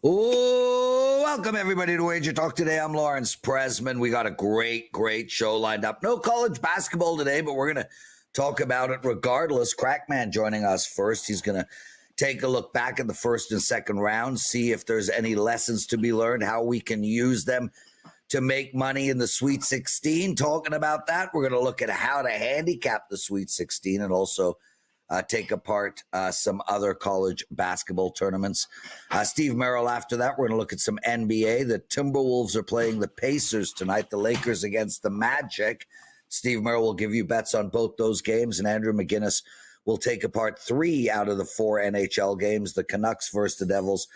Oh, welcome everybody to WagerTalk Today. I'm Lawrence Presman. We got a great show lined up. No college basketball today, but we're going to talk about it regardless. KrackMan joining us first. He's going to take a look back at the first and second round, see if there's any lessons to be learned, how we can use them to make money in the Sweet 16. Talking about that, we're going to look at how to handicap the Sweet 16 and also take apart some other college basketball tournaments. Steve Merril after that. We're going to look at some NBA. The Timberwolves are playing the Pacers tonight. The Lakers against the Magic. Steve Merril will give you bets on both those games, and Andrew McInnis will take apart 3 out of the 4 NHL games. The Canucks versus the Devils.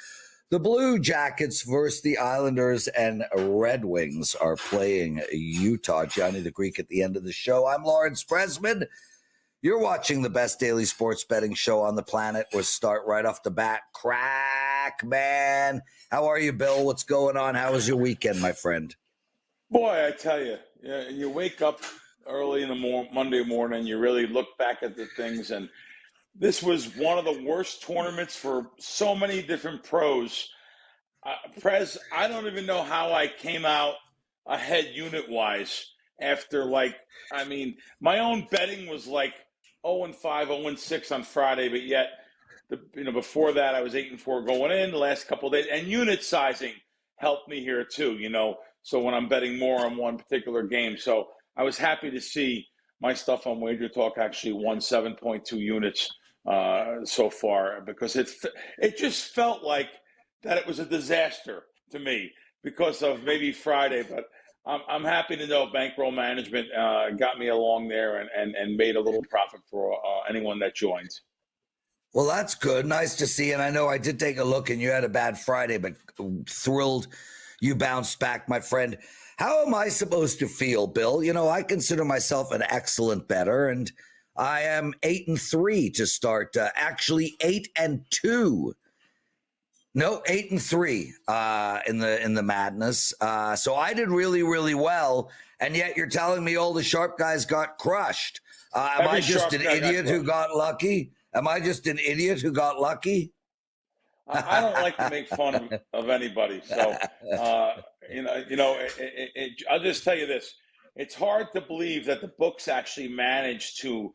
The Blue Jackets versus the Islanders, and Red Wings are playing Utah. Gianni The Greek at the end of the show. I'm Lawrence Presman. You're watching the best daily sports betting show on the planet. We'll start right off the bat. KrackMan. How are you, Bill? What's going on? How was your weekend, my friend? Boy, I tell you, you wake up early in the Monday morning, you really look back at the things, and this was one of the worst tournaments for so many different pros. Prez, I don't even know how I came out ahead unit-wise after, my own betting was like 0-5, 0-6 on Friday, but yet, before that I was 8-4 going in the last couple of days, and unit sizing helped me here too, so when I'm betting more on one particular game. So I was happy to see my stuff on WagerTalk actually won 7.2 units so far, because it just felt like that it was a disaster to me because of maybe Friday, but I'm happy to know bankroll management got me along there and made a little profit for anyone that joins. Well, that's good. Nice to see. And I know I did take a look and you had a bad Friday, but thrilled you bounced back, my friend. How am I supposed to feel, Bill? I consider myself an excellent bettor, and I am 8-3 to start. Actually, 8-2. No, 8-3 in the madness. So I did really well, and yet you're telling me all the sharp guys got crushed. Am I just an idiot who got lucky? Am I just an idiot who got lucky? I don't like to make fun of anybody, so I'll just tell you this: it's hard to believe that the books actually managed to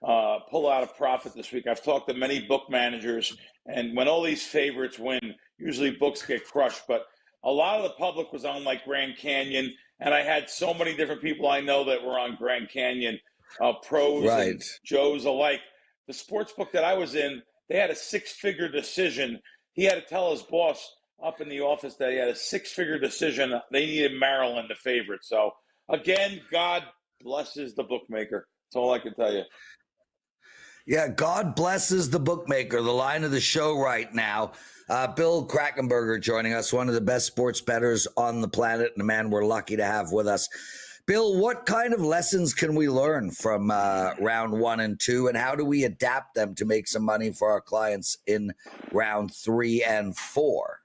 pull out a profit this week. I've talked to many book managers, and when all these favorites win, usually books get crushed. But a lot of the public was on like Grand Canyon, and I had so many different people I know that were on Grand Canyon, pros and Joes alike. The sports book that I was in, they had a 6-figure decision. He had to tell his boss up in the office that he had a 6-figure decision. They needed Merrill in the favorite. So, again, God blesses the bookmaker. That's all I can tell you. Yeah, God blesses the bookmaker, the line of the show right now. Bill Krackomberger joining us, one of the best sports bettors on the planet, and a man we're lucky to have with us. Bill, what kind of lessons can we learn from round 1 and 2, and how do we adapt them to make some money for our clients in round 3 and 4?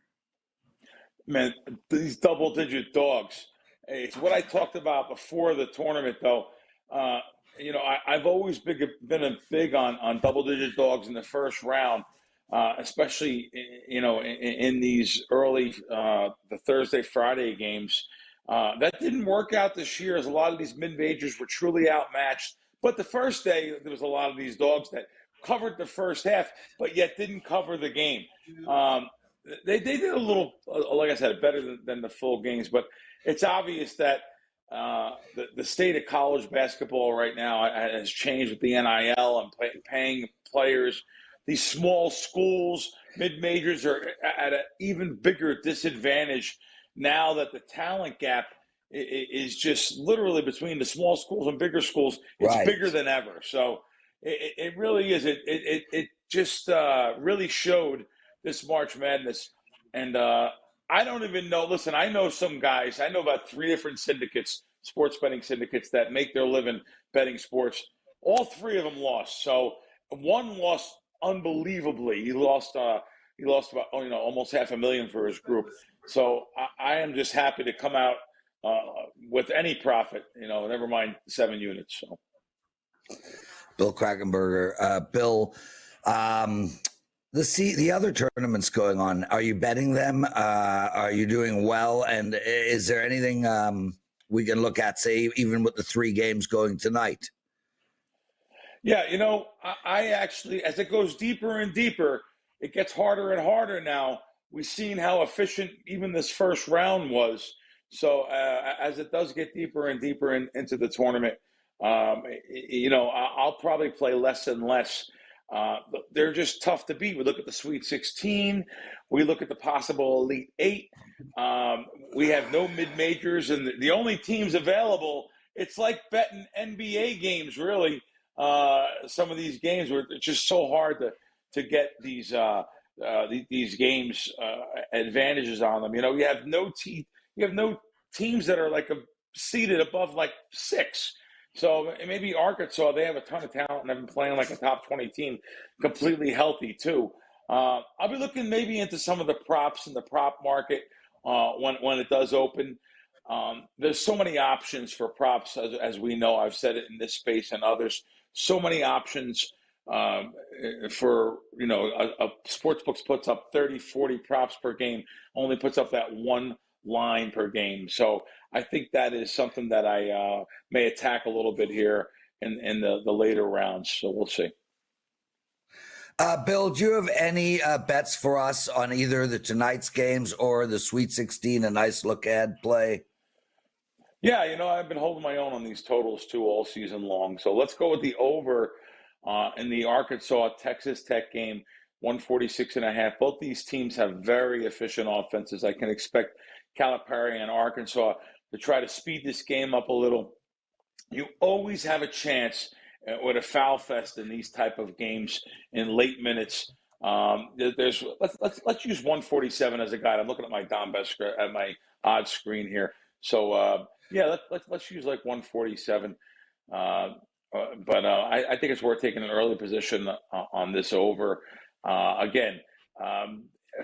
Man, these double-digit dogs. It's what I talked about before the tournament, though. I've always been big on double-digit dogs in the first round, especially in these early the Thursday, Friday games. That didn't work out this year, as a lot of these mid-majors were truly outmatched. But the first day, there was a lot of these dogs that covered the first half, but yet didn't cover the game. They did a little, like I said, better than the full games. But it's obvious that the state of college basketball right now has changed with the NIL and paying players. These small schools, mid-majors, are at an even bigger disadvantage now that the talent gap is just literally between the small schools and bigger schools. It's bigger than ever. So it really is. It just really showed this March Madness. And I don't even know. Listen, I know some guys. I know about 3 different syndicates, sports betting syndicates, that make their living betting sports. All 3 of them lost. So one lost unbelievably. He lost about almost $500,000 for his group. So I am just happy to come out with any profit. Never mind 7 units. So Bill Krackomberger, Bill. The other tournaments going on, are you betting them? Are you doing well? And is there anything we can look at, say, even with the 3 games going tonight? Yeah, I actually, as it goes deeper and deeper, it gets harder and harder now. We've seen how efficient even this first round was. So as it does get deeper and deeper into the tournament, I'll probably play less and less. They're just tough to beat. We look at the Sweet 16. We look at the possible Elite 8. We have no mid-majors, and the only teams available, it's like betting NBA games, really. Some of these games where it's just so hard to get these games advantages on them. You have no teams that are like seeded above like 6. So maybe Arkansas, they have a ton of talent and have been playing like a top 20 team, completely healthy too. I'll be looking maybe into some of the props in the prop market when it does open. There's so many options for props, as we know. I've said it in this space and others. So many options for, a sportsbooks puts up 30, 40 props per game, only puts up that one line per game. So I think that is something that I may attack a little bit here in the later rounds. So we'll see. Bill, do you have any bets for us on either the tonight's games or the Sweet 16, a nice look ahead play? Yeah, I've been holding my own on these totals too all season long. So let's go with the over in the Arkansas-Texas Tech game, 146.5. Both these teams have very efficient offenses. I can expect Calipari and Arkansas to try to speed this game up a little. You always have a chance with a foul fest in these type of games in late minutes. Let's use 147 as a guide. I'm looking at my Don Best at my odds screen here. So let's use like 147. But I think it's worth taking an early position on this over. Again,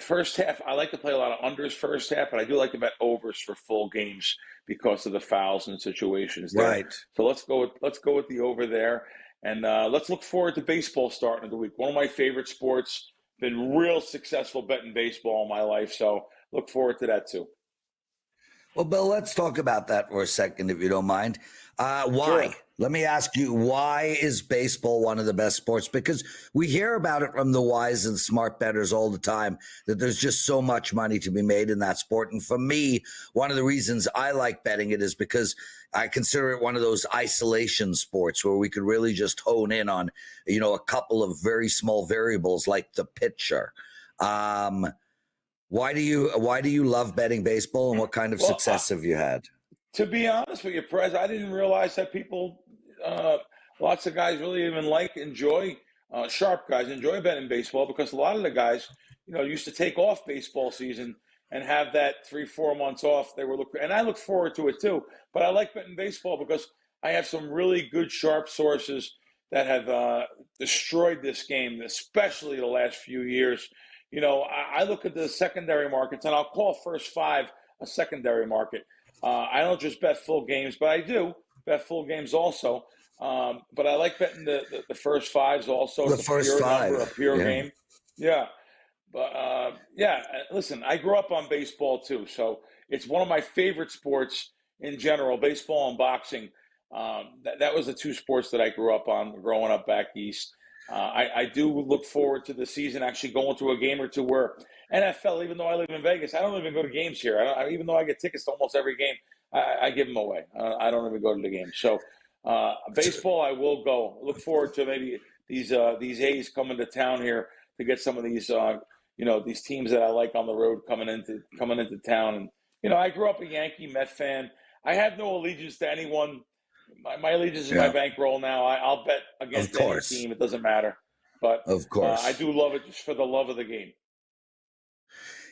first half, I like to play a lot of unders first half, but I do like to bet overs for full games because of the fouls and situations there. Right. So let's go with the over there, and let's look forward to baseball starting of the week. One of my favorite sports. Been real successful betting baseball all my life, so look forward to that too. Well, Bill, let's talk about that for a second, if you don't mind. Why? Sure. Let me ask you, why is baseball one of the best sports? Because we hear about it from the wise and smart bettors all the time, that there's just so much money to be made in that sport. And for me, one of the reasons I like betting it is because I consider it one of those isolation sports where we could really just hone in on, a couple of very small variables like the pitcher. Why do you love betting baseball, and what kind of success have you had? To be honest with you, Prez, I didn't realize that lots of guys really even enjoy sharp guys enjoy betting baseball, because a lot of the guys, used to take off baseball season and have that 3-4 months off. And I look forward to it too. But I like betting baseball because I have some really good sharp sources that have destroyed this game, especially the last few years. I look at the secondary markets, and I'll call first 5 a secondary market. I don't just bet full games, but I do bet full games also. But I like betting the first 5s also. The first 5, a pure game. Yeah. But listen, I grew up on baseball too, so it's one of my favorite sports in general, baseball and boxing. That was the 2 sports that I grew up on growing up back east. I do look forward to the season actually going to a game or two where NFL, even though I live in Vegas, I don't even go to games here. Even though I get tickets to almost every game, I give them away. I don't even go to the game. So baseball, I will go. Look forward to maybe these A's coming to town here to get some of these these teams that I like on the road coming into town. And I grew up a Yankee Met fan. I have no allegiance to anyone. My allegiance is my bankroll now. I'll bet against any team. It doesn't matter. But of course, I do love it just for the love of the game.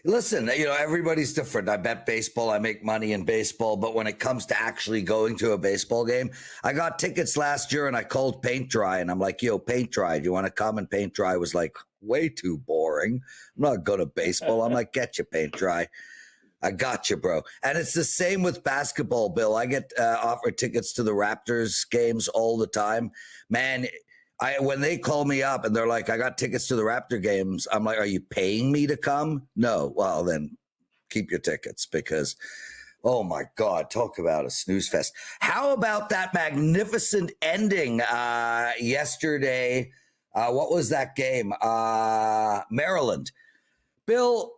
Listen, everybody's different. I bet baseball. I make money in baseball. But when it comes to actually going to a baseball game, I got tickets last year and I called Paint Dry. And I'm like, Paint Dry, do you want to come? And Paint Dry was like, way too boring. I'm not going to baseball. I'm like, get you, Paint Dry. I got you, bro. And it's the same with basketball, Bill. I get offered tickets to the Raptors games all the time. Man, When they call me up and they're like, I got tickets to the Raptor games, I'm like, are you paying me to come? No. Well, then keep your tickets because, oh my God, talk about a snooze fest. How about that magnificent ending yesterday? What was that game? Maryland. Bill,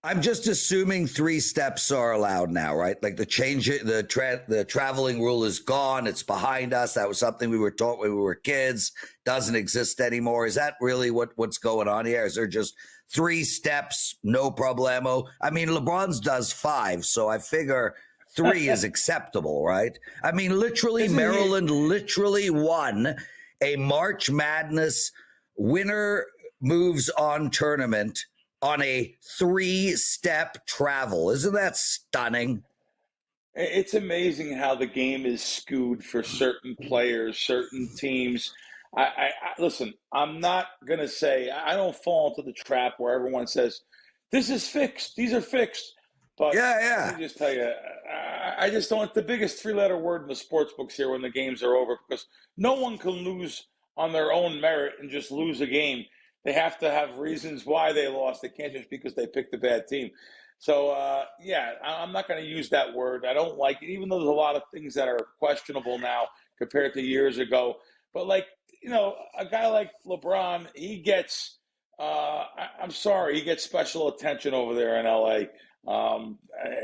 I'm just assuming 3 steps are allowed now, right? Like the traveling rule is gone. It's behind us. That was something we were taught when we were kids. Doesn't exist anymore. Is that really what's going on here? Is there just 3 steps, no problemo? I mean, LeBron's does 5, so I figure 3 is acceptable, right? I mean, literally, Maryland literally won a March Madness winner moves on tournament on a 3-step travel. Isn't that stunning? It's amazing how the game is skewed for certain players, certain teams. I listen, I'm not going to say, I don't fall into the trap where everyone says, this is fixed, these are fixed. But let me just tell you, I just don't, the biggest 3-letter word in the sports books here when the games are over, because no one can lose on their own merit and just lose a game. They have to have reasons why they lost. They can't just because they picked a bad team. So, I'm not going to use that word. I don't like it, even though there's a lot of things that are questionable now compared to years ago. But, a guy like LeBron, he gets, I'm sorry, he gets special attention over there in L.A.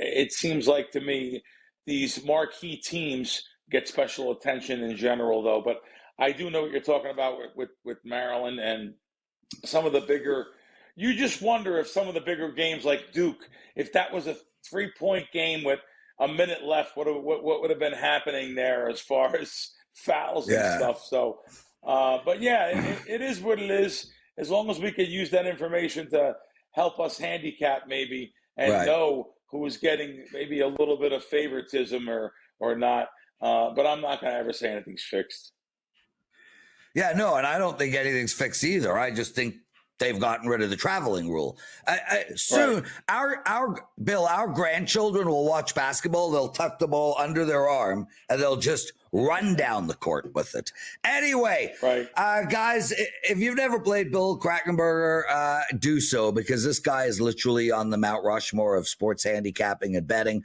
It seems like to me these marquee teams get special attention in general, though. But I do know what you're talking about with Maryland and some of the bigger, you just wonder if some of the bigger games like Duke, if that was a 3-point game with a minute left, what would have been happening there as far as fouls and stuff. So, it is what it is. As long as we could use that information to help us handicap maybe and know who's getting maybe a little bit of favoritism or not. But I'm not going to ever say anything's fixed. Yeah, no, and I don't think anything's fixed either. I just think they've gotten rid of the traveling rule. Soon, our grandchildren will watch basketball. They'll tuck the ball under their arm and they'll just run down the court with it. Anyway, guys, if you've never played Bill Krackomberger, do so, because this guy is literally on the Mount Rushmore of sports handicapping and betting.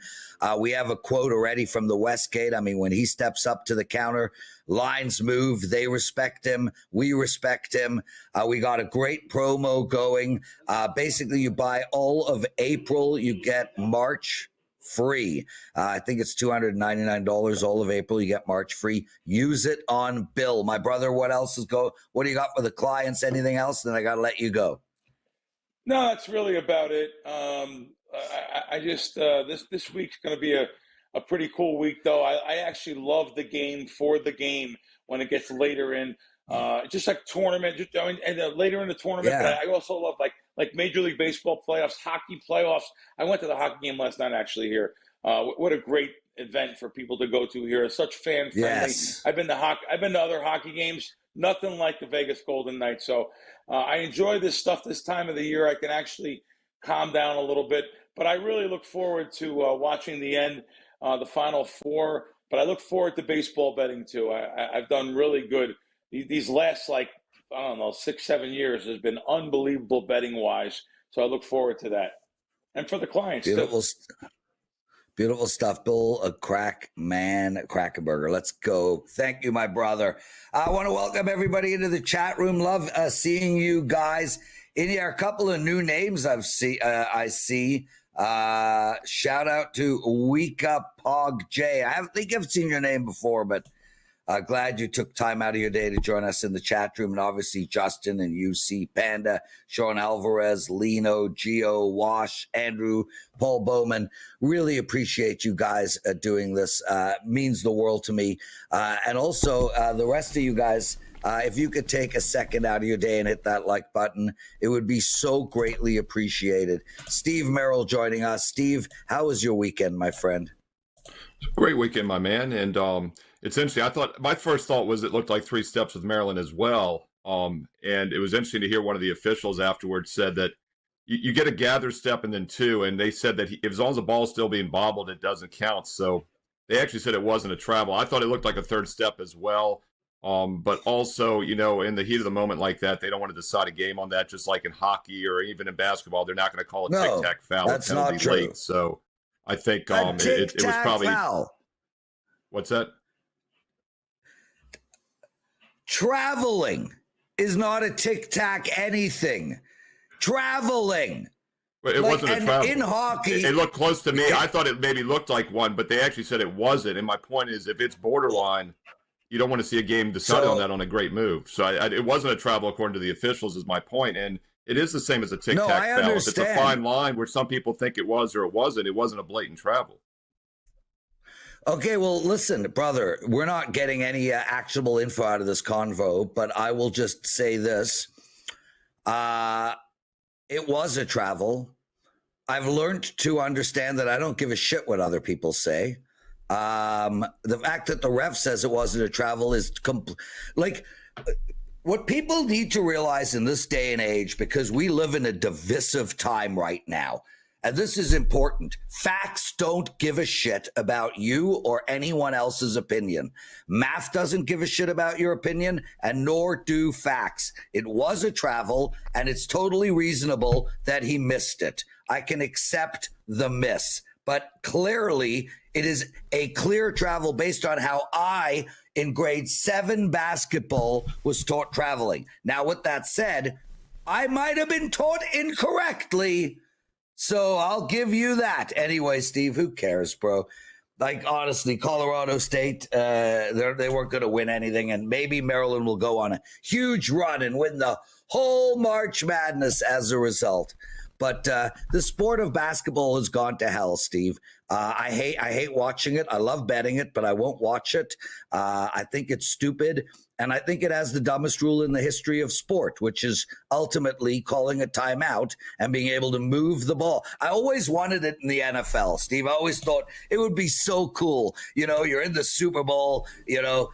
We have a quote already from the Westgate. I mean, when he steps up to the counter, lines move, they respect him, we respect him. We got a great promo going. Basically, you buy all of April, you get March free. I think it's $299 all of April. You get March free. Use it on Bill. My brother, what do you got for the clients? Anything else? Then I got to let you go. No, that's really about it. I just, this week's going to be a pretty cool week, though. I actually love the game for the game when it gets later in, just like tournament, later in the tournament. But I also love like Major League Baseball playoffs, hockey playoffs. I went to the hockey game last night, actually, here. What a great event for people to go to here. It's such fan friendly. Yes. I've been to other hockey games, nothing like the Vegas Golden Knights. So I enjoy this stuff this time of the year. I can actually calm down a little bit, but I really look forward to watching the end, the Final Four. But I look forward to baseball betting too. I've done really good. These last 6-7 years has been unbelievable betting wise. So I look forward to that, and for the clients too. Beautiful stuff. Bill, KrackMan Krackomberger. Let's go. Thank you, my brother. I want to welcome everybody into the chat room. Love seeing you guys in here. A couple of new names I see. Shout out to Weka Pog J. I think I've seen your name before, but glad you took time out of your day to join us in the chat room. And obviously Justin and UC Panda, Sean Alvarez, Lino, Gio, Wash, Andrew, Paul Bowman. Really appreciate you guys doing this. Means the world to me. And also the rest of you guys, if you could take a second out of your day and hit that like button, it would be so greatly appreciated. Steve Merril joining us. Steve, how was your weekend, my friend? Great weekend, my man. And it's interesting. My first thought was it looked like 3 steps with Maryland as well. And it was interesting to hear one of the officials afterwards said that you get a gather step and then 2. And they said that as long as the ball's still being bobbled, it doesn't count. So they actually said it wasn't a travel. I thought it looked like a 3rd step as well. But also, in the heat of the moment like that, they don't want to decide a game on that, just like in hockey or even in basketball. They're not going to call a tic-tac foul. That's not true. Late. So I think A it was probably foul. What's that? Traveling is not a tic-tac anything. Traveling. But it wasn't a travel. In hockey, it looked close to me. I thought it maybe looked like one, but they actually said it wasn't. And my point is, if it's borderline, you don't want to see a game decided on that on a great move. So it wasn't a travel according to the officials, is my point. And it is the same as a tic-tac foul. If it's a fine line where some people think it was or it wasn't a blatant travel. Okay, well, listen, brother, we're not getting any actionable info out of this convo, but I will just say this. It was a travel. I've learned to understand that I don't give a shit what other people say. The fact that the ref says it wasn't a travel is what people need to realize in this day and age, because we live in a divisive time right now. And this is important. Facts don't give a shit about you or anyone else's opinion. Math doesn't give a shit about your opinion, and nor do facts. It was a travel, and it's totally reasonable that he missed it. I can accept the miss, but clearly it is a clear travel based on how I, in grade 7 basketball, was taught traveling. Now, with that said, I might have been taught incorrectly. So I'll give you that. Anyway, Steve, who cares, bro? Like, honestly, Colorado State, they weren't going to win anything. And maybe Maryland will go on a huge run and win the whole March Madness as a result. But the sport of basketball has gone to hell, Steve. I hate watching it. I love betting it, but I won't watch it. I think it's stupid. And I think it has the dumbest rule in the history of sport, which is ultimately calling a timeout and being able to move the ball. I always wanted it in the NFL, Steve. I always thought it would be so cool. You're in the Super Bowl, you're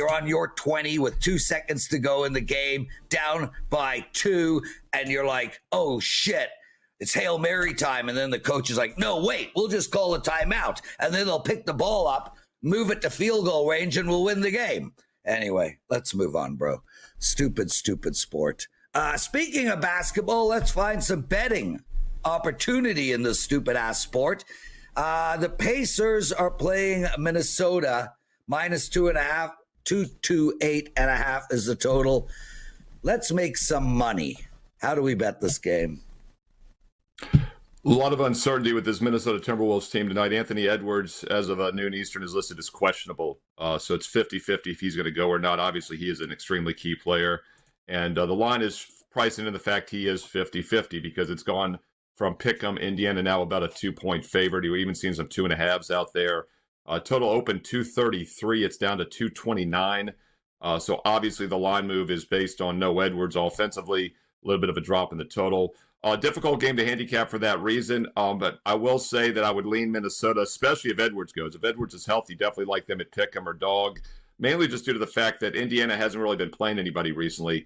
on your 20 with 2 seconds to go in the game, down by 2, and you're like, oh, shit. It's Hail Mary time. And then the coach is like, no, wait, we'll just call a timeout. And then they'll pick the ball up, move it to field goal range, and we'll win the game. Anyway, let's move on, bro. Stupid sport. Speaking of basketball, let's find some betting opportunity in this stupid-ass sport. The Pacers are playing Minnesota, -2.5, 228.5 is the total. Let's make some money. How do we bet this game? A lot of uncertainty with this Minnesota Timberwolves team tonight. Anthony Edwards, as of noon Eastern, is listed as questionable. So it's 50-50 if he's going to go or not. Obviously, he is an extremely key player. And the line is pricing in the fact he is 50-50 because it's gone from Pick'em, Indiana, now about a 2-point favorite. You've even seen some 2.5s out there. Total open 233. It's down to 229. So obviously the line move is based on no Edwards offensively. A little bit of a drop in the total. Difficult game to handicap for that reason, but I will say that I would lean Minnesota, especially if Edwards goes. If Edwards is healthy, definitely like them at Pick'em or dog, mainly just due to the fact that Indiana hasn't really been playing anybody recently.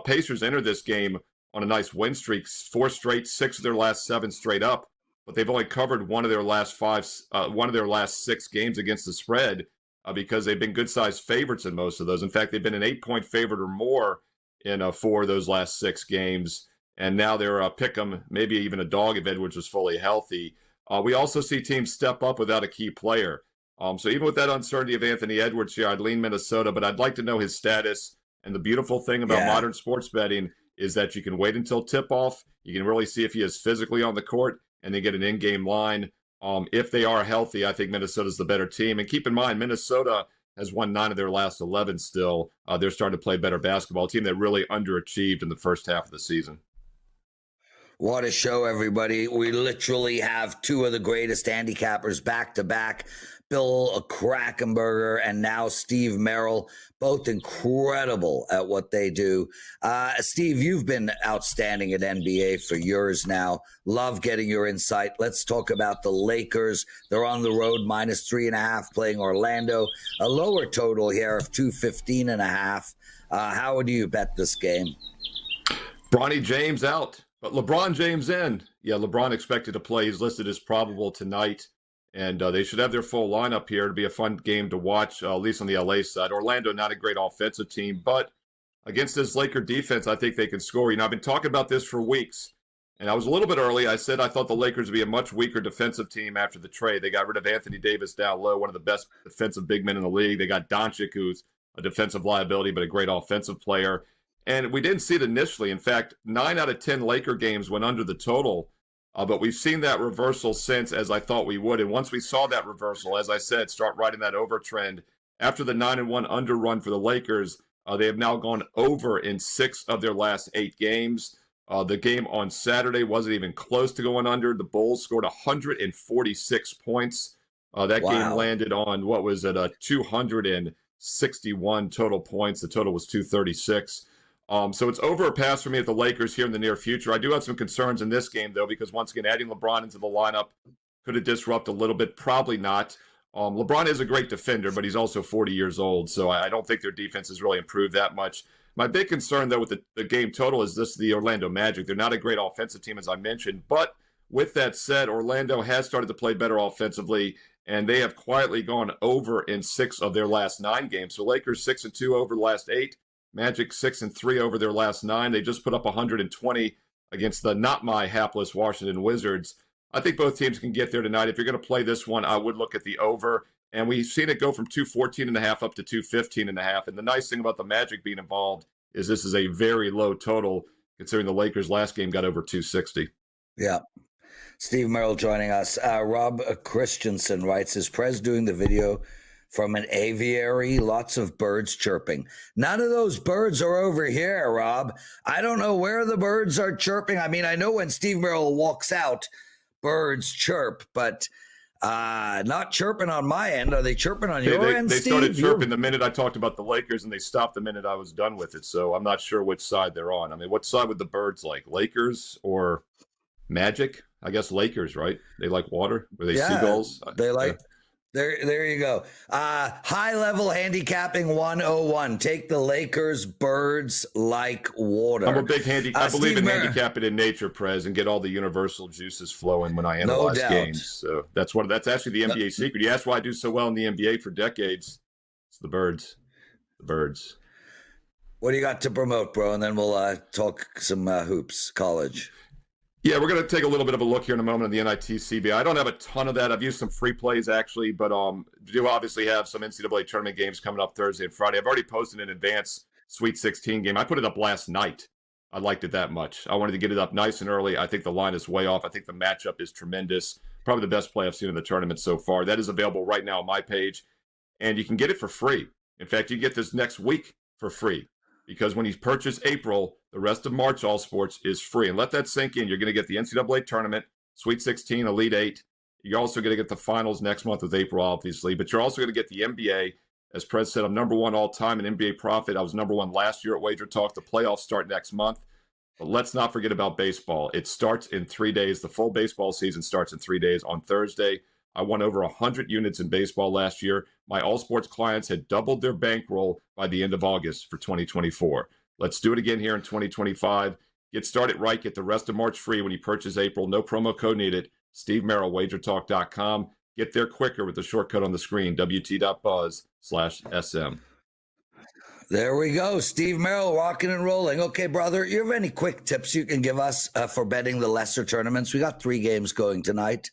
Pacers entered this game on a nice win streak, 4 straight, 6 of their last 7 straight up, but they've only covered one of their last 6 games against the spread because they've been good-sized favorites in most of those. In fact, they've been an 8-point favorite or more in 4 of those last 6 games. And now they're a Pick'em, maybe even a dog if Edwards was fully healthy. We also see teams step up without a key player. So even with that uncertainty of Anthony Edwards here, I'd lean Minnesota, but I'd like to know his status. And the beautiful thing about modern sports betting is that you can wait until tip-off. You can really see if he is physically on the court and then get an in-game line. If they are healthy, I think Minnesota's the better team. And keep in mind, Minnesota has won 9 of their last 11 still. They're starting to play better basketball, a team that really underachieved in the first half of the season. What a show, everybody. We literally have 2 of the greatest handicappers back-to-back, Bill Krackenberger and now Steve Merril, both incredible at what they do. Steve, you've been outstanding at NBA for years now. Love getting your insight. Let's talk about the Lakers. They're on the road, -3.5, playing Orlando. A lower total here of 215.5. How would you bet this game? Bronny James out. But LeBron James in. Yeah, LeBron expected to play. He's listed as probable tonight. and they should have their full lineup here. It'll be a fun game to watch, at least on the LA side. Orlando, not a great offensive team, but against this Laker defense, I think they can score. I've been talking about this for weeks, and I was a little bit early. I said I thought the Lakers would be a much weaker defensive team after the trade. They got rid of Anthony Davis down low, one of the best defensive big men in the league. They got Doncic, who's a defensive liability, but a great offensive player. And we didn't see it initially. In fact, 9 out of 10 Laker games went under the total. But we've seen that reversal since, as I thought we would. And once we saw that reversal, as I said, start riding that over trend. After the 9-1 under run for the Lakers, they have now gone over in 6 of their last 8 games. The game on Saturday wasn't even close to going under. The Bulls scored 146 points. That game landed on, 261 total points. The total was 236. So it's over or pass for me at the Lakers here in the near future. I do have some concerns in this game, though, because once again, adding LeBron into the lineup, could it disrupt a little bit? Probably not. LeBron is a great defender, but he's also 40 years old, so I don't think their defense has really improved that much. My big concern, though, with the game total is the Orlando Magic. They're not a great offensive team, as I mentioned, but with that said, Orlando has started to play better offensively, and they have quietly gone over in 6 of their last 9 games. So Lakers 6-2 over the last 8. Magic 6-3 over their last 9. They just put up 120 against the not my hapless Washington Wizards. I think both teams can get there tonight. If you're going to play this one, I would look at the over. And we've seen it go from 214.5 up to 215.5. And the nice thing about the Magic being involved is this is a very low total, considering the Lakers' last game got over 260. Yeah. Steve Merril joining us. Rob Christensen writes, is Prez doing the video from an aviary? Lots of birds chirping. None of those birds are over here, Rob. I don't know where the birds are chirping. I mean, I know when Steve Merril walks out, birds chirp, but not chirping on my end. Are they chirping on your end, They Steve? started chirping the minute I talked about the Lakers, and they stopped the minute I was done with it. So I'm not sure which side they're on. I mean, what side would the birds like? Lakers or Magic? I guess Lakers, right? They like water. Were they seagulls? They like... There you go. High-level handicapping 101. Take the Lakers, birds like water. I'm a big I believe in handicapping in nature, Prez, and get all the universal juices flowing when I analyze games. So that's actually the NBA secret. You asked why I do so well in the NBA for decades. It's the birds. The birds. What do you got to promote, bro? And then we'll talk some hoops, college. Yeah, we're going to take a little bit of a look here in a moment at the NIT CBI. I don't have a ton of that. I've used some free plays, actually, but do obviously have some NCAA tournament games coming up Thursday and Friday. I've already posted an advanced Sweet 16 game. I put it up last night. I liked it that much. I wanted to get it up nice and early. I think the line is way off. I think the matchup is tremendous. Probably the best play I've seen in the tournament so far. That is available right now on my page, and you can get it for free. In fact, you get this next week for free, because when you purchase April, the rest of March, all sports is free. And let that sink in. You're going to get the NCAA tournament, Sweet 16, Elite 8. You're also going to get the finals next month with April, obviously. But you're also going to get the NBA. As Prez said, I'm number 1 all-time in NBA profit. I was number 1 last year at WagerTalk. The playoffs start next month. But let's not forget about baseball. It starts in 3 days. The full baseball season starts in 3 days on Thursday. I won over 100 units in baseball last year. My all-sports clients had doubled their bankroll by the end of August for 2024. Let's do it again here in 2025. Get started right. Get the rest of March free when you purchase April. No promo code needed. Steve Merril, WagerTalk.com. Get there quicker with the shortcut on the screen, wt.buzz/SM. There we go. Steve Merril, rocking and rolling. Okay, brother, you have any quick tips you can give us for betting the lesser tournaments? We got 3 games going tonight.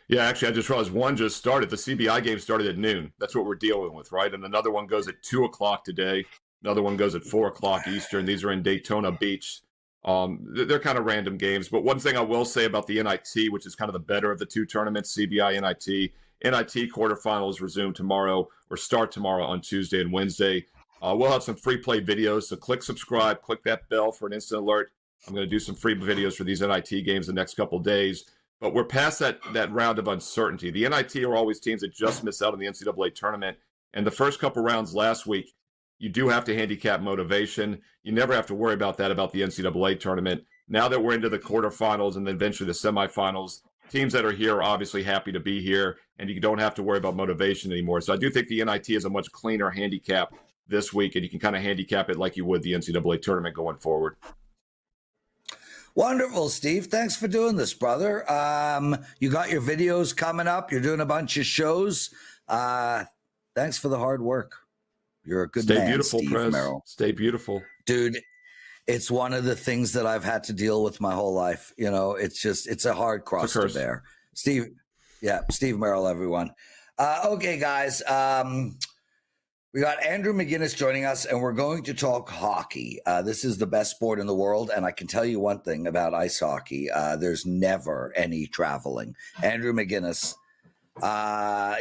Yeah, actually, I just realized one just started. The CBI game started at noon. That's what we're dealing with, right? And another one goes at 2 o'clock today. Another one goes at 4 o'clock Eastern. These are in Daytona Beach. They're kind of random games. But one thing I will say about the NIT, which is kind of the better of the 2 tournaments, CBI, NIT quarterfinals resume tomorrow or start tomorrow on Tuesday and Wednesday. We'll have some free play videos. So click subscribe, click that bell for an instant alert. I'm going to do some free videos for these NIT games the next couple of days. But we're past that round of uncertainty. The NIT are always teams that just miss out on the NCAA tournament. And the first couple rounds last week, you do have to handicap motivation. You never have to worry about that about the NCAA tournament. Now that we're into the quarterfinals and then eventually the semifinals, teams that are here are obviously happy to be here, and you don't have to worry about motivation anymore. So I do think the NIT is a much cleaner handicap this week, and you can kind of handicap it like you would the NCAA tournament going forward. Wonderful, Steve. Thanks for doing this, brother. You got your videos coming up. You're doing a bunch of shows. Thanks for the hard work. You're a good Stay man, beautiful, Steve Prez. Merrill. Stay beautiful. Dude, it's one of the things that I've had to deal with my whole life. You know, it's a hard cross to bear. Steve Merrill, everyone. Okay, guys. We got Andrew McInnis joining us, and we're going to talk hockey. This is the best sport in the world, and I can tell you one thing about ice hockey. There's never any traveling. Andrew McInnis,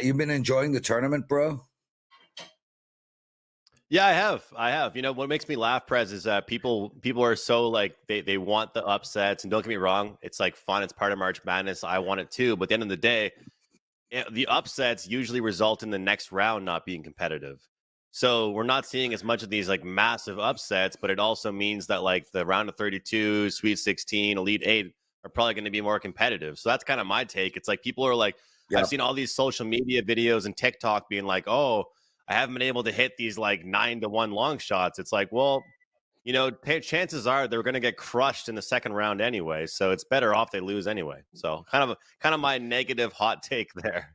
you've been enjoying the tournament, bro? Yeah, I have. You know, what makes me laugh, Prez, is people are so like they want the upsets, and don't get me wrong, it's like fun. It's part of March Madness. I want it too, but at the end of the day, the upsets usually result in the next round not being competitive. So we're not seeing as much of these like massive upsets, but it also means that like the round of 32, Sweet 16, Elite 8 are probably going to be more competitive. So that's kind of my take. It's like people are like, I've seen all these social media videos and TikTok being like, oh, I haven't been able to hit these like 9-1 long shots. It's like, well, you know, chances are they're going to get crushed in the second round anyway. So it's better off they lose anyway. So kind of my negative hot take there.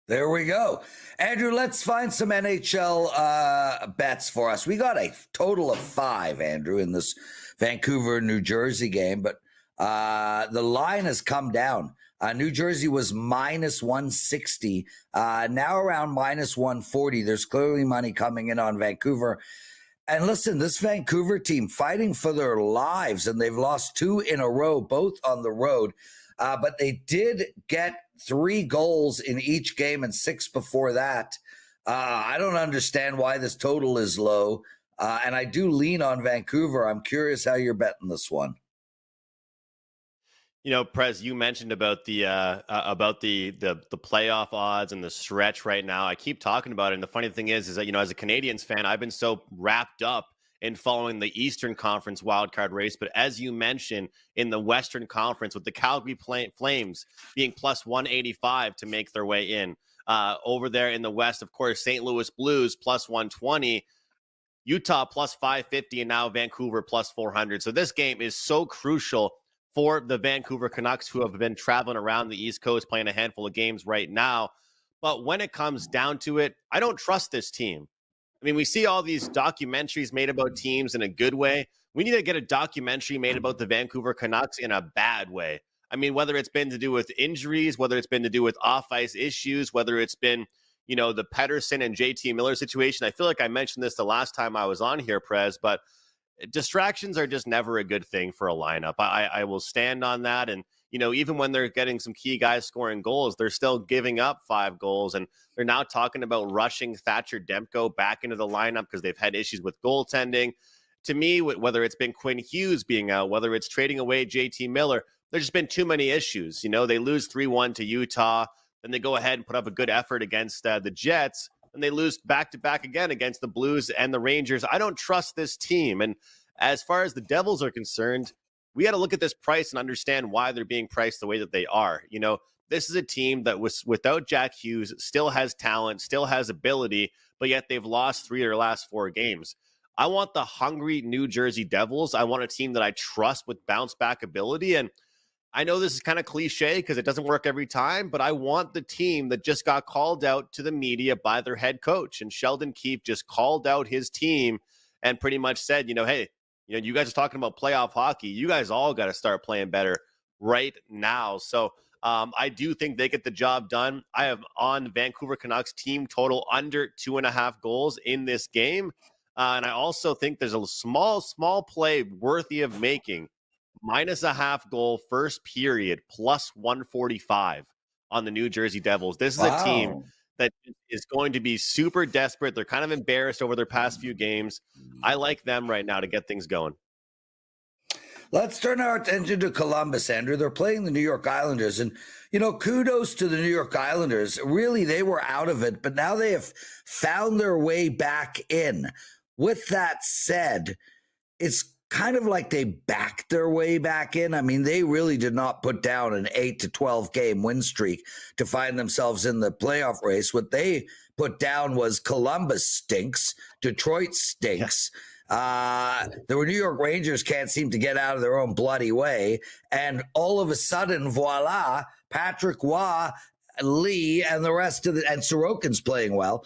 There we go. Andrew, let's find some NHL bets for us. We got a total of 5, Andrew, in this Vancouver, New Jersey game, but the line has come down. New Jersey was minus 160, now around minus 140. There's clearly money coming in on Vancouver. And listen, this Vancouver team fighting for their lives, and they've lost 2 in a row, both on the road. But they did get 3 goals in each game and 6 before that. I don't understand why this total is low. And I do lean on Vancouver. I'm curious how you're betting this one. You know, Prez, you mentioned about the playoff odds and the stretch right now. I keep talking about it. And the funny thing is that, you know, as a Canadians fan, I've been so wrapped up in following the Eastern Conference wildcard race. But as you mentioned, in the Western Conference, with the Calgary Flames being plus 185 to make their way in. Over there in the West, of course, St. Louis Blues plus 120, Utah plus 550, and now Vancouver plus 400. So this game is so crucial for the Vancouver Canucks, who have been traveling around the East Coast playing a handful of games right now. But when it comes down to it, I don't trust this team. I mean, we see all these documentaries made about teams in a good way. We need to get a documentary made about the Vancouver Canucks in a bad way. I mean, whether it's been to do with injuries, whether it's been to do with off-ice issues, whether it's been, you know, the Pettersson and JT Miller situation. I feel like I mentioned this the last time I was on here, Prez, but distractions are just never a good thing for a lineup. I will stand on that. And, you know, even when they're getting some key guys scoring goals, they're still giving up 5 goals. And they're now talking about rushing Thatcher Demko back into the lineup because they've had issues with goaltending. To me, whether it's been Quinn Hughes being out, whether it's trading away JT Miller, there's just been too many issues. You know, they lose 3-1 to Utah, then they go ahead and put up a good effort against the Jets, and they lose back-to-back again against the Blues and the Rangers. I don't trust this team. And as far as the Devils are concerned, we got to look at this price and understand why they're being priced the way that they are. You know, this is a team that was without Jack Hughes, still has talent, still has ability, but yet they've lost 3 of their last 4 games. I want the hungry New Jersey Devils. I want a team that I trust with bounce-back ability. And I know this is kind of cliche because it doesn't work every time, but I want the team that just got called out to the media by their head coach. And Sheldon Keefe just called out his team and pretty much said, you know, hey, you know, you guys are talking about playoff hockey. You guys all got to start playing better right now. So I do think they get the job done. I have on Vancouver Canucks team total under 2.5 goals in this game. And I also think there's a small play worthy of making. -0.5 goal first period, plus 145 on the New Jersey Devils. This is a team that is going to be super desperate. They're kind of embarrassed over their past few games. I like them right now to get things going. Let's turn our attention to Columbus, Andrew. They're playing the New York Islanders. And, you know, kudos to the New York Islanders. Really, they were out of it, but now they have found their way back in. With that said, it's kind of like they backed their way back in. I mean, they really did not put down an 8 to 12 game win streak to find themselves in the playoff race. What they put down was Columbus stinks, Detroit stinks. The New York Rangers can't seem to get out of their own bloody way. And all of a sudden, voila, Patrick Waugh, Lee, and the rest of and Sorokin's playing well.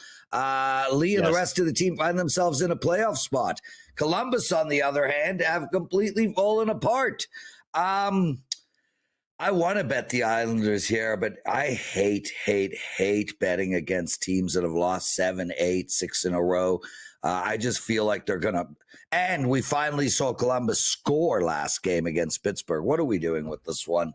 Lee and the rest of the team find themselves in a playoff spot. Columbus, on the other hand, have completely fallen apart. I want to bet the Islanders here, but I hate betting against teams that have lost 7, 8, 6 in a row. I just feel like they're going to. And we finally saw Columbus score last game against Pittsburgh. What are we doing with this one?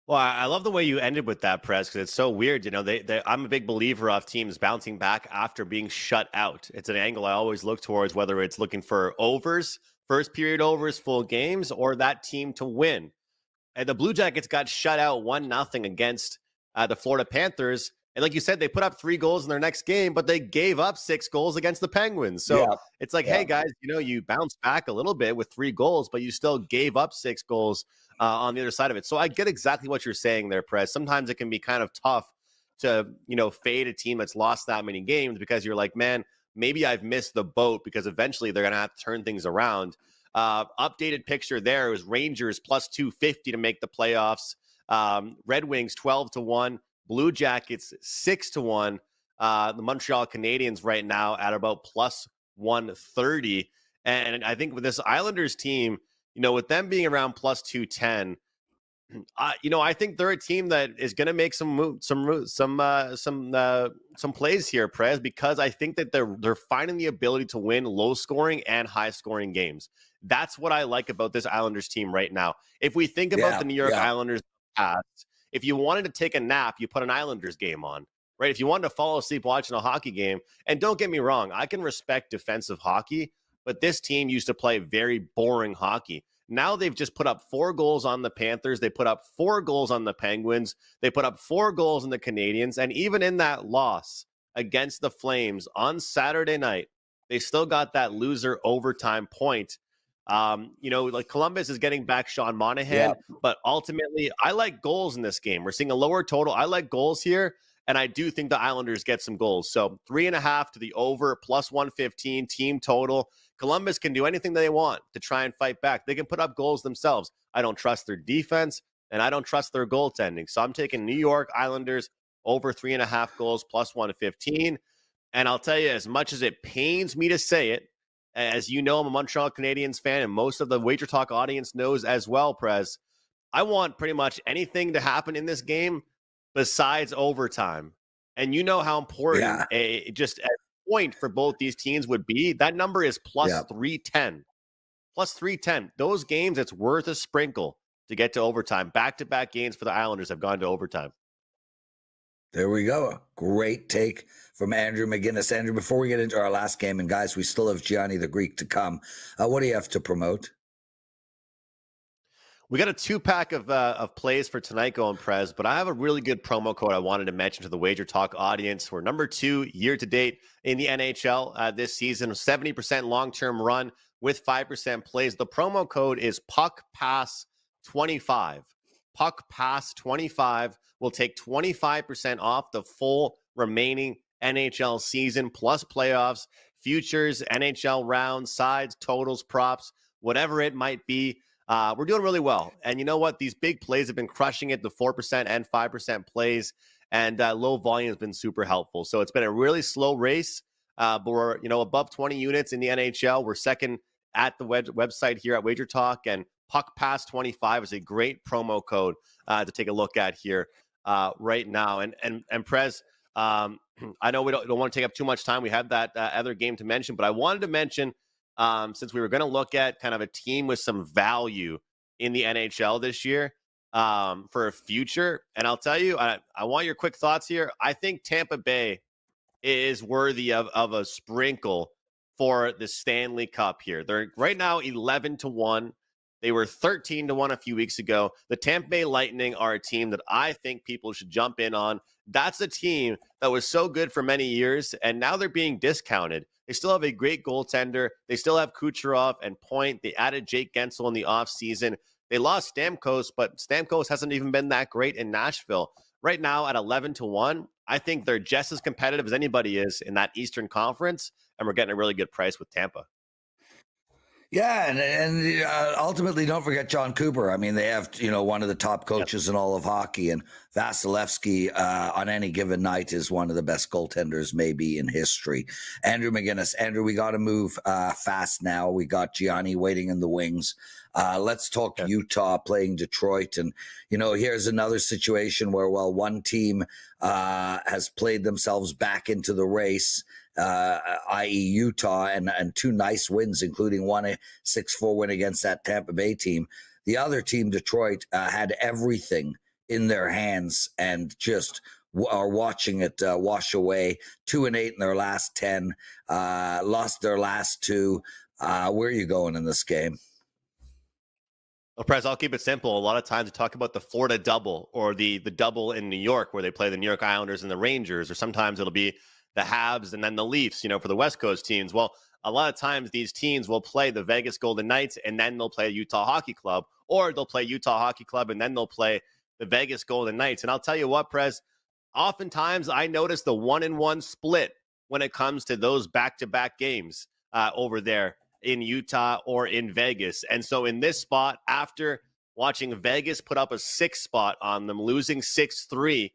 Well, I love the way you ended with that, Prez, because it's so weird. You know, I'm a big believer of teams bouncing back after being shut out. It's an angle I always look towards, whether it's looking for overs, first period overs, full games, or that team to win. And the Blue Jackets got shut out 1-0 against the Florida Panthers. And like you said, they put up 3 goals in their next game, but they gave up 6 goals against the Penguins. So it's like, hey, guys, you know, you bounced back a little bit with 3 goals, but you still gave up 6 goals on the other side of it. So I get exactly what you're saying there, Prez. Sometimes it can be kind of tough to, you know, fade a team that's lost that many games because you're like, man, maybe I've missed the boat because eventually they're going to have to turn things around. Updated picture there is Rangers plus 250 to make the playoffs. Red Wings 12-1. Blue Jackets 6-1. The Montreal Canadiens right now at about plus 130. And I think with this Islanders team, you know, with them being around plus 210, you know, I think they're a team that is going to make some plays here, Prez, because I think that they're finding the ability to win low scoring and high scoring games. That's what I like about this Islanders team right now. If we think about the New York Islanders past, if you wanted to take a nap, you put an Islanders game on, right? If you wanted to fall asleep watching a hockey game, and don't get me wrong, I can respect defensive hockey, but this team used to play very boring hockey. Now they've just put up 4 goals on the Panthers. They put up 4 goals on the Penguins. They put up 4 goals on the Canadiens. And even in that loss against the Flames on Saturday night, they still got that loser overtime point. You know, like Columbus is getting back Sean Monahan, but ultimately I like goals in this game. We're seeing a lower total. I like goals here, and I do think the Islanders get some goals. So 3.5 to the over, plus 115 team total. Columbus can do anything they want to try and fight back. They can put up goals themselves. I don't trust their defense, and I don't trust their goaltending. So I'm taking New York Islanders over 3.5 goals, plus 115. And I'll tell you, as much as it pains me to say it, as you know, I'm a Montreal Canadiens fan, and most of the WagerTalk audience knows as well, Prez. I want pretty much anything to happen in this game besides overtime. And you know how important just a point for both these teams would be. That number is plus 310. Plus 310. Those games, it's worth a sprinkle to get to overtime. Back-to-back games for the Islanders have gone to overtime. There we go. Great take from Andrew McInnis. Andrew, before we get into our last game, and guys, we still have Gianni the Greek to come. What do you have to promote? We got a 2-pack of plays for tonight going, Prez, but I have a really good promo code I wanted to mention to the WagerTalk audience. We're number 2 year-to-date in the NHL this season, 70% long-term run with 5% plays. The promo code is PuckPass25. PuckPass25 will take 25% off the full remaining NHL season, plus playoffs, futures, NHL rounds, sides, totals, props, whatever it might be. We're doing really well. And you know what? These big plays have been crushing it, the 4% and 5% plays, and low volume has been super helpful. So it's been a really slow race, but we're, you know, above 20 units in the NHL. We're second at the website here at WagerTalk, and PuckPass25 is a great promo code to take a look at here right now. And Prez, I know we don't want to take up too much time. We have that other game to mention, but I wanted to mention, since we were going to look at kind of a team with some value in the NHL this year for a future. And I'll tell you, I want your quick thoughts here. I think Tampa Bay is worthy of a sprinkle for the Stanley Cup here. They're right now 11-1. They were 13-1 a few weeks ago. The Tampa Bay Lightning are a team that I think people should jump in on. That's a team that was so good for many years, and now they're being discounted. They still have a great goaltender. They still have Kucherov and Point. They added Jake Gensel in the offseason. They lost Stamkos, but Stamkos hasn't even been that great in Nashville. right now at 11-1. I think they're just as competitive as anybody is in that Eastern Conference, and we're getting a really good price with Tampa. Yeah, and ultimately, don't forget John Cooper. I mean, they have one of the top coaches in all of hockey, and Vasilevsky on any given night is one of the best goaltenders maybe in history. Andrew McInnis. Andrew, we got to move fast now. We got Gianni waiting in the wings. Let's talk Utah playing Detroit, and here's another situation where one team has played themselves back into the race. I.e. Utah, and two nice wins, including a 6-4 win against that Tampa Bay team. The other team, Detroit, had everything in their hands and just are watching it wash away. 2-8 in their last 10, lost their last 2. Where are you going in this game? Well, Prez, I'll keep it simple. A lot of times we talk about the Florida double or the double in New York where they play the New York Islanders and the Rangers, or sometimes it'll be the Habs and then the Leafs, for the West Coast teams. Well, a lot of times these teams will play the Vegas Golden Knights and then they'll play Utah Hockey Club, or they'll play Utah Hockey Club and then they'll play the Vegas Golden Knights. And I'll tell you what, Prez, oftentimes I notice the 1-1 split when it comes to those back-to-back games over there in Utah or in Vegas. And so in this spot, after watching Vegas put up a 6 spot on them, losing 6-3,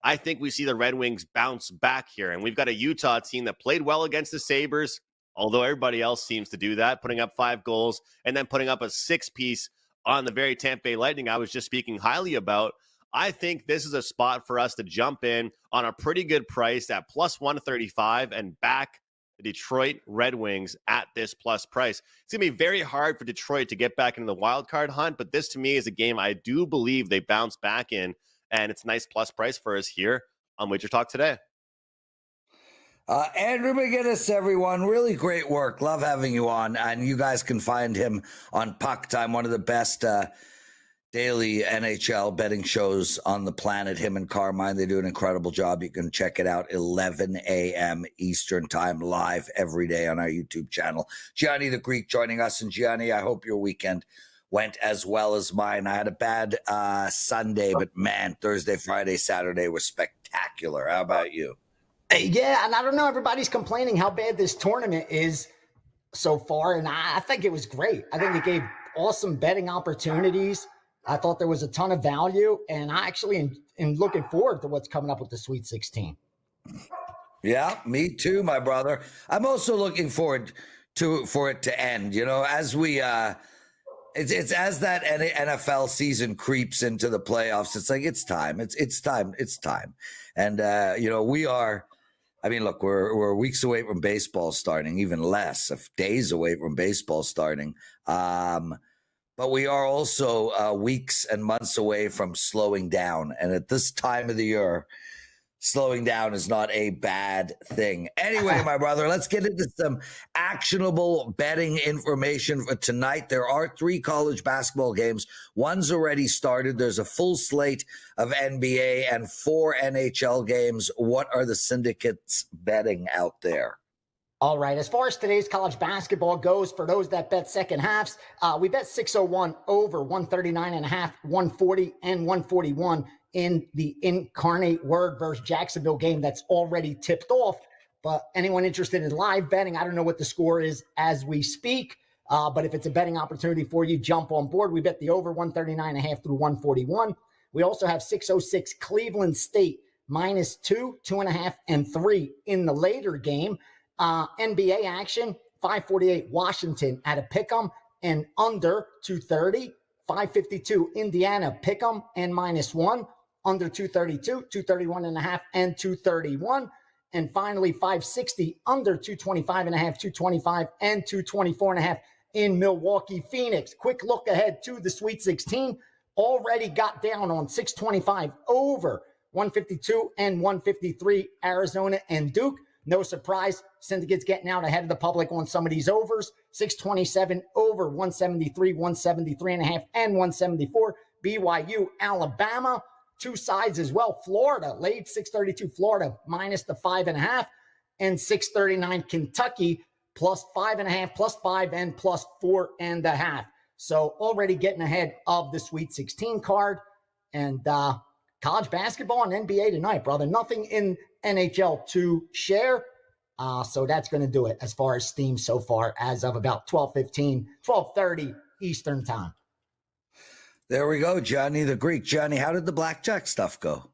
I think we see the Red Wings bounce back here. And we've got a Utah team that played well against the Sabres, although everybody else seems to do that, putting up 5 goals and then putting up a 6-piece on the very Tampa Bay Lightning I was just speaking highly about. I think this is a spot for us to jump in on a pretty good price at plus 135 and back the Detroit Red Wings at this plus price. It's going to be very hard for Detroit to get back into the wild card hunt, but this to me is a game I do believe they bounce back in. And it's a nice plus price for us here on WagerTalk Today. Andrew McInnis, everyone. Really great work. Love having you on. And you guys can find him on Puck Time, one of the best daily NHL betting shows on the planet. Him and Carmine, they do an incredible job. You can check it out 11 a.m. Eastern time, live every day on our YouTube channel. Gianni The Greek joining us. And Gianni, I hope your weekend went as well as mine. I had a bad Sunday, but man, Thursday, Friday, Saturday was spectacular. How about you? Yeah, and I don't know, everybody's complaining how bad this tournament is so far, and I think it was great. I think it gave awesome betting opportunities. I thought there was a ton of value, and I actually am looking forward to what's coming up with the Sweet 16. Yeah, me too, my brother. I'm also looking forward for it to end. As we It's as that NFL season creeps into the playoffs. It's like it's time. It's time. And we are. I mean, look, we're weeks away from baseball starting, even less, days away from baseball starting. But we are also weeks and months away from slowing down. And at this time of the year, slowing down is not a bad thing. Anyway, my brother, let's get into some actionable betting information for tonight. There are 3 college basketball games. One's already started. There's a full slate of NBA and 4 NHL games. What are the syndicates betting out there? All right. As far as today's college basketball goes, for those that bet second halves, we bet 601 over 139.5, 140, and 141 in the Incarnate Word versus Jacksonville game that's already tipped off. But anyone interested in live betting, I don't know what the score is as we speak. But if it's a betting opportunity for you, jump on board. We bet the over 139.5 through 141. We also have 606 Cleveland State -2, 2.5, and 3 in the later game. NBA action, 548 Washington at a pick'em and under 230. 552 Indiana pick'em and -1, under 232, 231.5, and 231. And finally, 560 under 225.5, 225, and 224.5 in Milwaukee, Phoenix. Quick look ahead to the Sweet 16. Already got down on 625 over 152 and 153, Arizona and Duke. No surprise, Syndicate's getting out ahead of the public on some of these overs. 627 over 173, 173.5, and 174. BYU, Alabama. 2 sides as well. Florida, late 632, Florida minus the 5.5. And 639, Kentucky plus 5.5, plus 5, and plus 4.5. So already getting ahead of the Sweet 16 card. And college basketball and NBA tonight, brother. Nothing in NHL to share. So that's going to do it as far as Steam so far as of about 12:30 Eastern time. There we go, Gianni the Greek. Gianni, how did the Blackjack stuff go?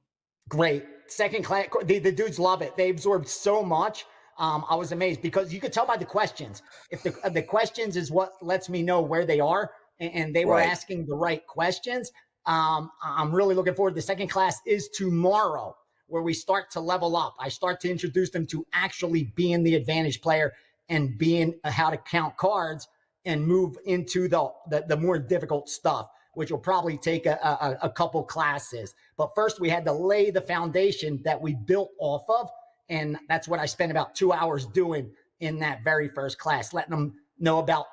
Great. Second class. The dudes love it. They absorbed so much. I was amazed because you could tell by the questions. If the questions is what lets me know where they are, and they were asking the right questions. I'm really looking forward. The second class is tomorrow, where we start to level up. I start to introduce them to actually being the advantage player and being how to count cards and move into the more difficult stuff, which will probably take a couple classes. But first, we had to lay the foundation that we built off of. And that's what I spent about 2 hours doing in that very first class, letting them know about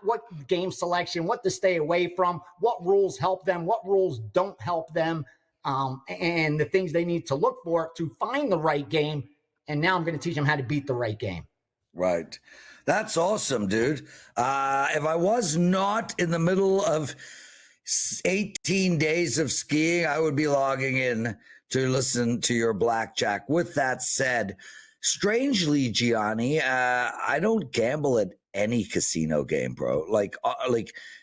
what game selection, what to stay away from, what rules help them, what rules don't help them, and the things they need to look for to find the right game. And now I'm going to teach them how to beat the right game. Right. That's awesome, dude. If I was not in the middle of 18 days of skiing, I would be logging in to listen to your Blackjack. With that said, strangely, Gianni, I don't gamble at any casino game, bro. Like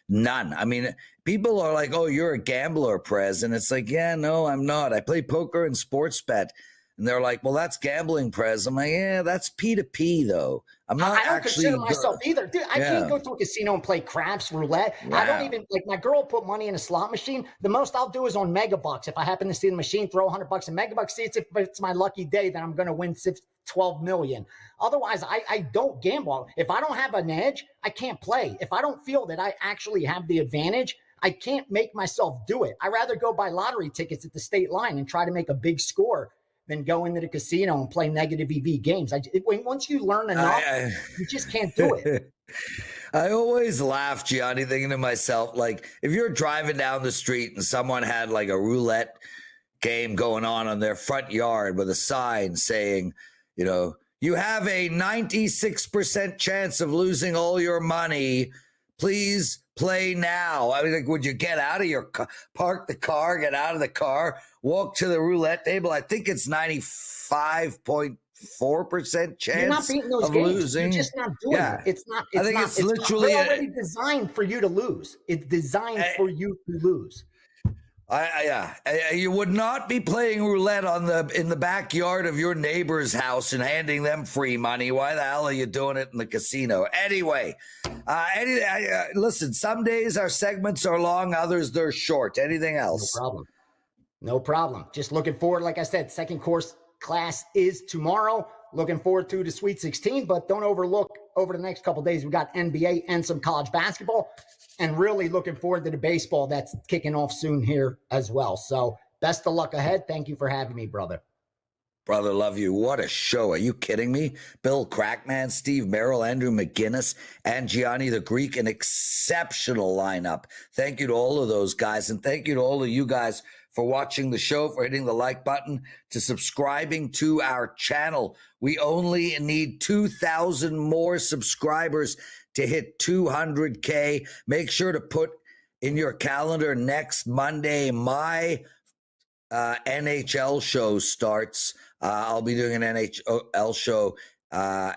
none. I mean, people are like, "Oh, you're a gambler, Prez," and it's like, "Yeah, no, I'm not. I play poker and sports bet." And they're like, "Well, that's gambling, Prez." I'm like, "Yeah, that's P2P, though. I'm not I don't actually consider myself either, dude. I can't go to a casino and play craps, roulette. Yeah. I don't even like. My girl put money in a slot machine. The most I'll do is on Megabucks. If I happen to see the machine, throw $100 in Megabucks. See, if it's my lucky day, then I'm going to win 12 million. Otherwise, I don't gamble. If I don't have an edge, I can't play. If I don't feel that I actually have the advantage, I can't make myself do it. I rather go buy lottery tickets at the state line and try to make a big score than go into the casino and play negative EV games. Once you learn enough, you just can't do it. I always laugh, Gianni, thinking to myself, like, if you're driving down the street and someone had like a roulette game going on their front yard with a sign saying, you know, you have a 96% chance of losing all your money. Please play now. I mean, like, would you get out of your car, park the car, get out of the car, walk to the roulette table? I think it's 95.4% chance You're not beating those of losing. losing. You're just not doing it. It's not. I think it's literally they're already designed for you to lose. It's designed for you to lose. You would not be playing roulette in the backyard of your neighbor's house and handing them free money. Why the hell are you doing it in the casino? Anyway, listen, some days our segments are long, others they're short. Anything else? No problem. Just looking forward, like I said, second course class is tomorrow. Looking forward to the Sweet 16, but don't overlook over the next couple of days, we got NBA and some college basketball. And really looking forward to the baseball that's kicking off soon here as well. So best of luck ahead. Thank you for having me, brother. Brother, love you. What a show. Are you kidding me? Bill KrackMan, Steve Merril, Andrew McInnis, and Gianni the Greek, an exceptional lineup. Thank you to all of those guys. And thank you to all of you guys for watching the show, for hitting the like button, to subscribing to our channel. We only need 2,000 more subscribers to hit 200K. Make sure to put in your calendar next Monday, my NHL show starts. I'll be doing an NHL show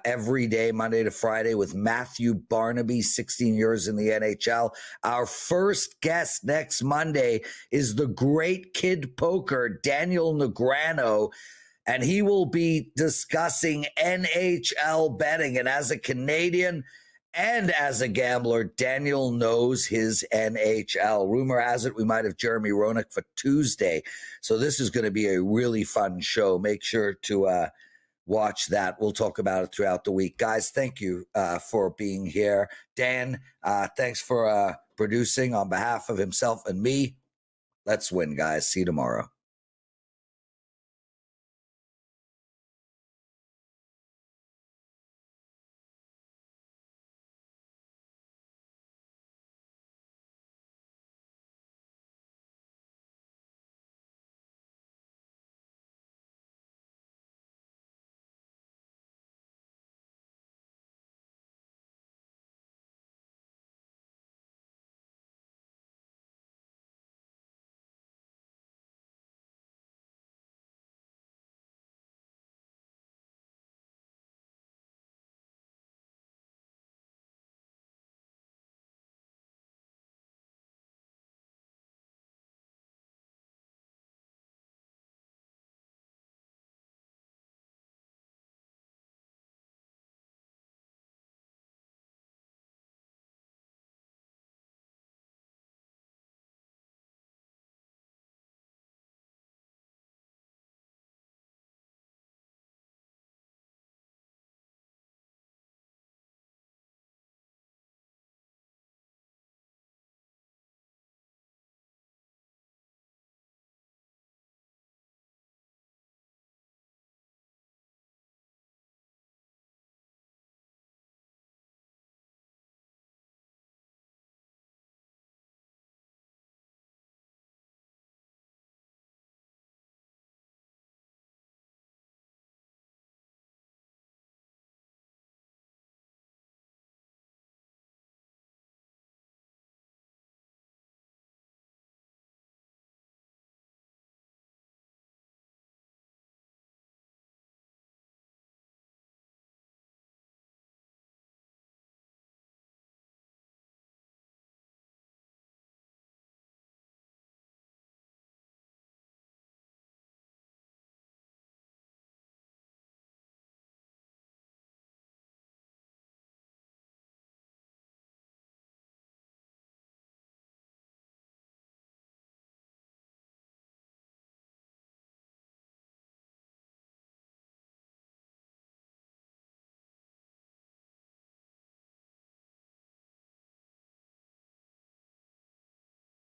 every day, Monday to Friday, with Matthew Barnaby, 16 years in the NHL. Our first guest next Monday is the great kid poker, Daniel Negreanu, and he will be discussing NHL betting. And as a Canadian and as a gambler, Daniel knows his NHL. Rumor has it we might have Jeremy Roenick for Tuesday. So this is going to be a really fun show. Make sure to watch that. We'll talk about it throughout the week. Guys, thank you for being here. Dan, thanks for producing on behalf of himself and me. Let's win, guys. See you tomorrow.